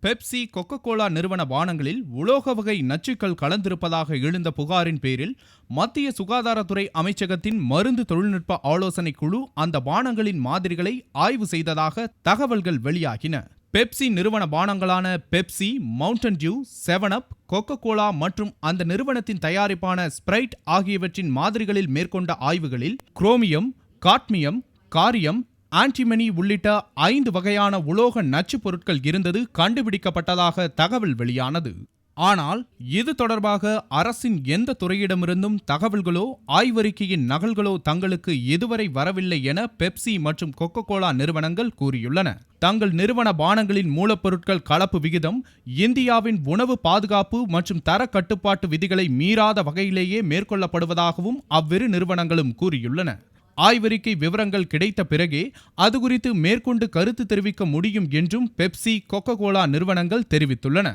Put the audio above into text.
Pepsi, Coca Cola நிறுவன பானங்களில் உலோக வகை நச்சுக்கள் கலந்திருப்பதாக எழுந்த புகாரின் பேரில் மத்திய சுகாதாரத்துறை அமைச்சகத்தின் மருந்து தொழில்நுட்ப ஆலோசனை குழு அந்த பானங்களின் மாதிரிகளை ஆய்வு செய்ததாக தகவல்கள் வெளியாகின. பெப்சி நிறுவன பானங்களான Pepsi, Mountain Dew, 7up, Coca Cola மற்றும் அந்த நிறுவனத்தின் தயாரிப்பான ஸ்பிரைட் ஆகியவற்றின் மாதிரிகளில் மேற்கொண்ட ஆய்வுகளில் குரோமியம், காட்மியம், காரியம், ஆன்டிமனி உள்ளிட்ட 5 வகையான உலோக நச்சு பொருட்கள் இருந்தது கண்டுபிடிக்கப்பட்டதாக தகவல் வெளியானது. ஆனால் இது தொடர்பாக அரசின் எந்த துறையிடமிருந்தும் தகவல்களோ ஆய்வறிக்கையின் நகல்களோ தங்களுக்கு இதுவரை வரவில்லை என பெப்சி மற்றும் கொக்கோ கோலா நிறுவனங்கள் கூறியுள்ளன. தங்கள் நிறுவன பானங்களின் மூலப்பொருட்கள் கலப்பு விகிதம் இந்தியாவின் உணவு பாதுகாப்பு மற்றும் தர கட்டுப்பாட்டு விதிகளை மீறாத வகையிலேயே மேற்கொள்ளப்படுவதாகவும் அவ்விரு நிறுவனங்களும் கூறியுள்ளன. ஆய்வறிக்கை விவரங்கள் கிடைத்த பிறகே அது குறித்து மேற்கொண்டு கருத்து தெரிவிக்க முடியும் என்றும் பெப்சி, கொக்கோ கோலா நிறுவனங்கள் தெரிவித்துள்ளன.